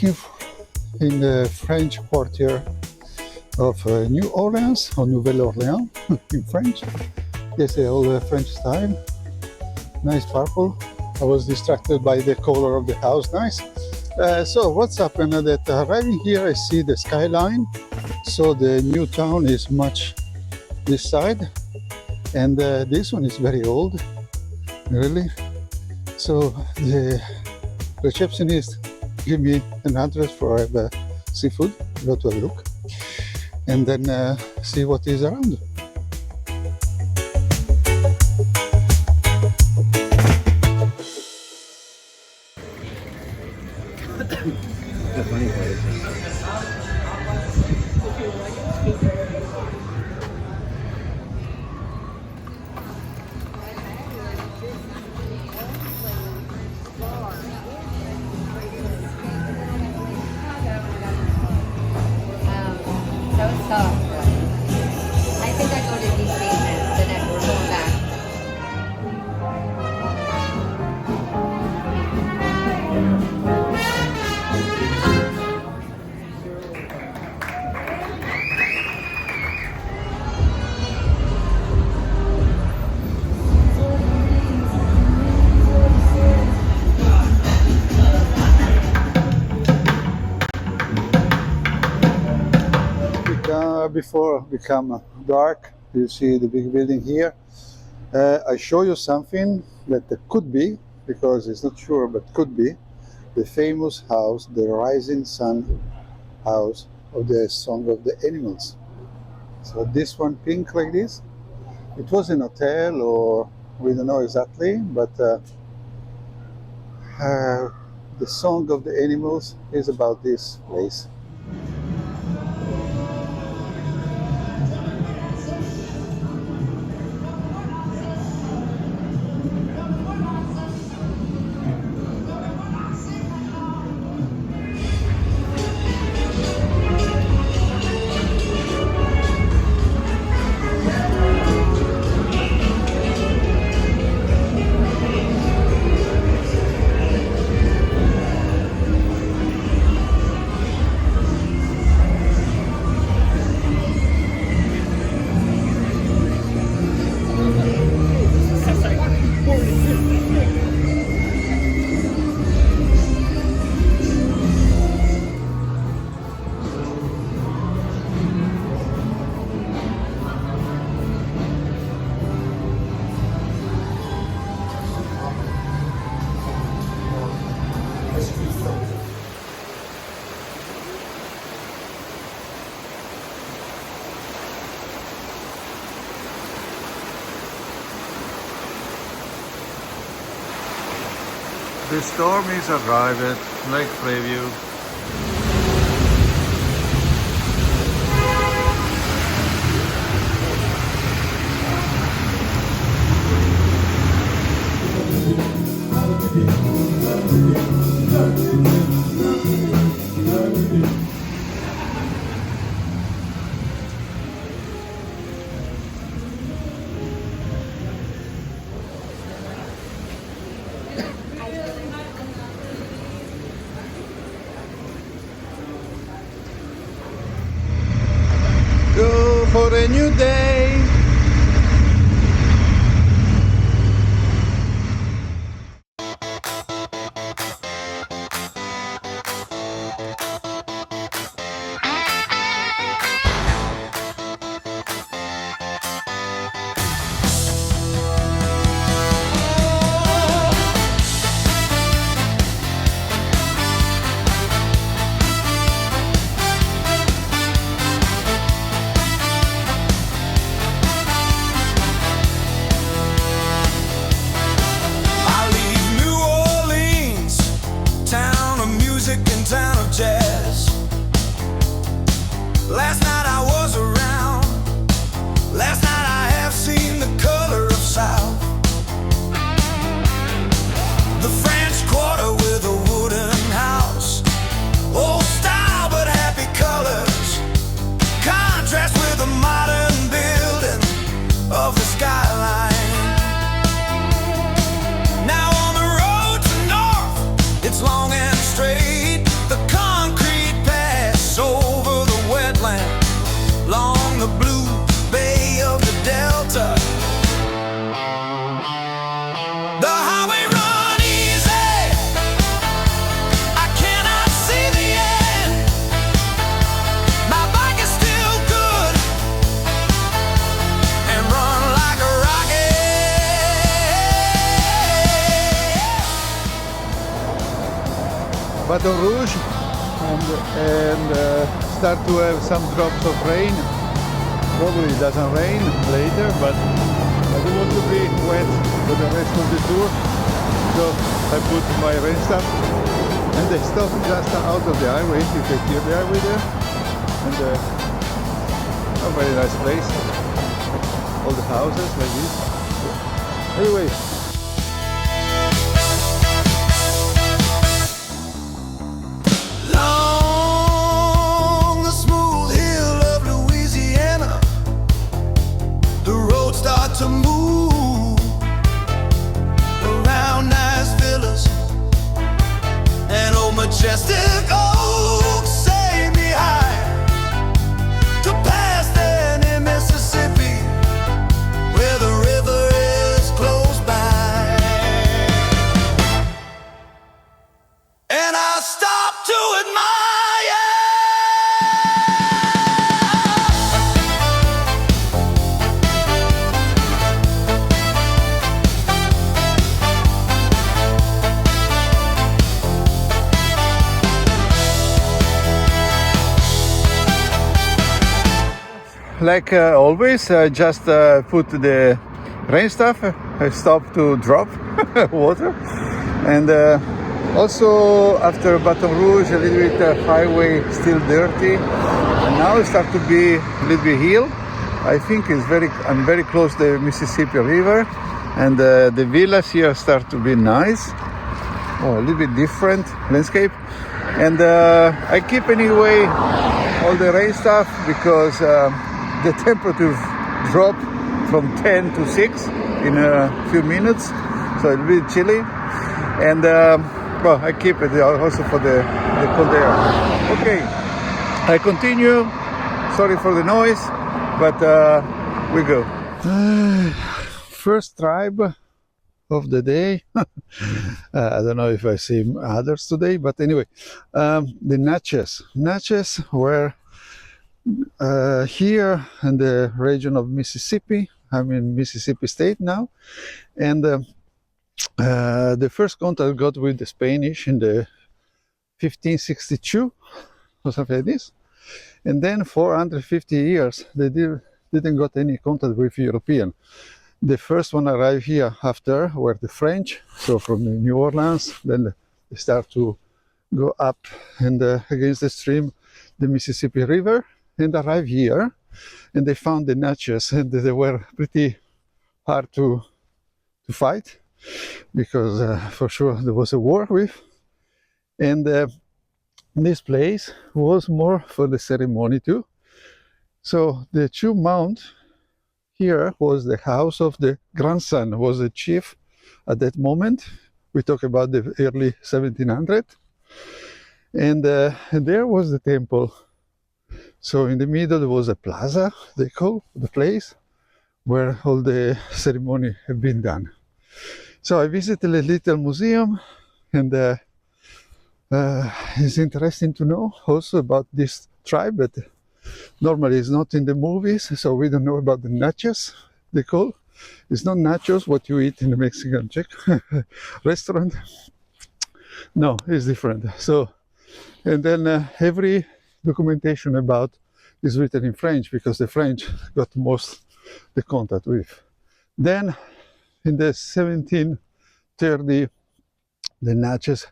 walking in the French quarter of New Orleans, or Nouvelle Orleans in French. They say all the French style. Nice purple. I was distracted by the color of the house. Nice. So what's happened that arriving here, I see the skyline. So the new town is much this side, and this one is very old, really. So the receptionist give me an address for seafood. Go to a look, and then see what is around. The funny part is that was tough. I think I go to these statements and then we're going back. Before it become dark, you see the big building here. I show you something that could be, because it's not sure, but could be the famous house, the Rising Sun house of the Song of the Animals. So this one pink like this, it was an hotel, or we don't know exactly, but the Song of the Animals is about this place. The storm is arrived at Lake Preview. Go for a new day. Baton Rouge and start to have some drops of rain. Probably it doesn't rain later, but I don't want to be wet for the rest of the tour. So I put my rain stuff and they stop just out of the highway. You can hear the highway there. And a very nice place. All the houses like this. Anyway. Along the smooth hill of Louisiana, the roads start to move around nice villas and old majestic oaks. Say me hi to pass there near Mississippi, where the river is close by. And I stop to admire Like always, I just put the rain stuff. I stop to drop water, and also after Baton Rouge, a little bit highway still dirty, and now it start to be a little bit hill. I think I'm very close to the Mississippi River, and the villas here start to be nice. Oh, a little bit different landscape, and I keep anyway all the rain stuff because the temperature drop from 10 to 6 in a few minutes, so it's a bit chilly, and well, I keep it also for the cold air. Okay, I continue. Sorry for the noise, but we go. First tribe of the day. I don't know if I see others today, but anyway, the Natchez. Natchez were here in the region of Mississippi. I'm in Mississippi State now, and the first contact I got with the Spanish in the 1562 or something like this, and then 450 years they didn't got any contact with European. The first one arrived here after were the French, so from the New Orleans. Then they start to go up and against the stream, the Mississippi River, and arrive here, and they found the Natchez, and they were pretty hard to fight because for sure there was a war with, and this place was more for the ceremony too. So the two mount here was the house of the grandson, was the chief at that moment. We talk about the early 1700, and there was the temple. So in the middle there was a plaza, they call the place, where all the ceremony had been done. So I visited a little museum, and it's interesting to know also about this tribe that normally is not in the movies, so we don't know about the nachos, they call. It's not nachos what you eat in the Mexican restaurant. No, it's different. So, and then every documentation about is written in French because the French got most the contact with. Then in the 1730, the Natchez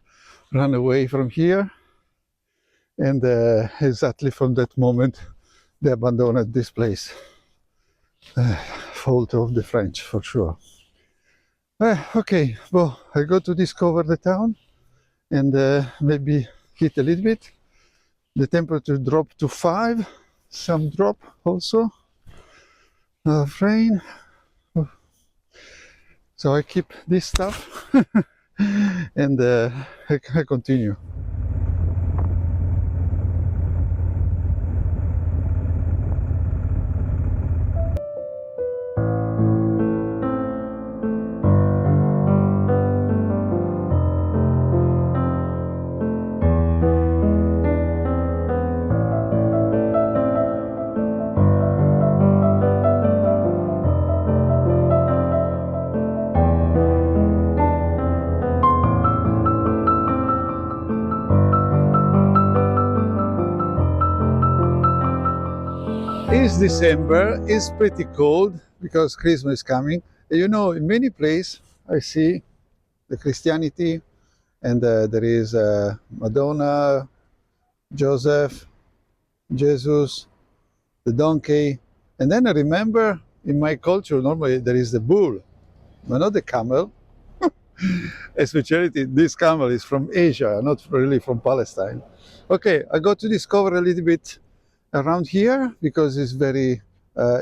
ran away from here, and exactly from that moment they abandoned this place. Fault of the French for sure. Okay, well, I got to discover the town and maybe hit a little bit. The temperature dropped to 5, some drop also of rain. So I keep this stuff and I continue. It's December, it's pretty cold because Christmas is coming. You know, in many places I see the Christianity and there is Madonna, Joseph, Jesus, the donkey. And then I remember in my culture, normally there is the bull, but not the camel. Especially this camel is from Asia, not really from Palestine. Okay, I got to discover a little bit around here because it's very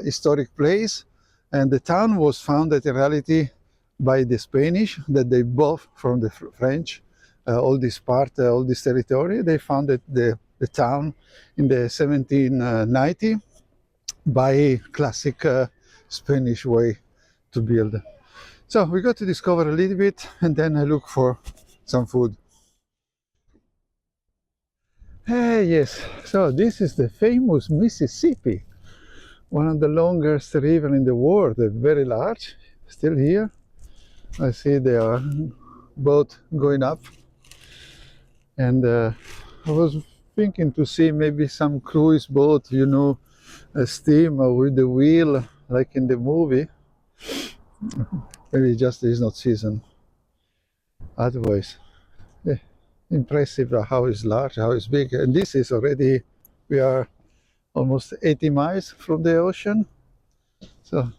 historic place, and the town was founded in reality by the Spanish that they bought from the French. All this part, all this territory, they founded the town in the 1790 by classic Spanish way to build. So we got to discover a little bit and then I look for some food. Hey, yes, so this is the famous Mississippi, one of the longest rivers in the world, very large, still here. I see there are boats going up. And I was thinking to see maybe some cruise boat, you know, a steamer with the wheel, like in the movie. Maybe just is not season. Otherwise, yeah, impressive how it's large, how it's big. And this is already, we are almost 80 miles from the ocean. So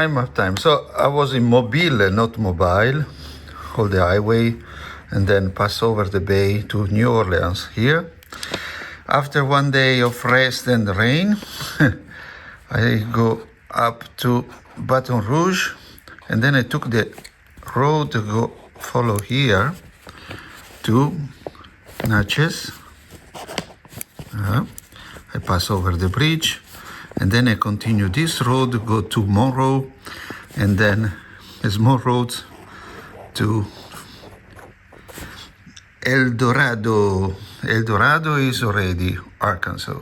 map time. So I was in Mobile, not Mobile, hold the highway, and then pass over the bay to New Orleans here. After one day of rest and rain, I go up to Baton Rouge, and then I took the road to go follow here to Natchez. I pass over the bridge, and then I continue this road, go to Monroe, and then a small road to El Dorado. El Dorado is already Arkansas.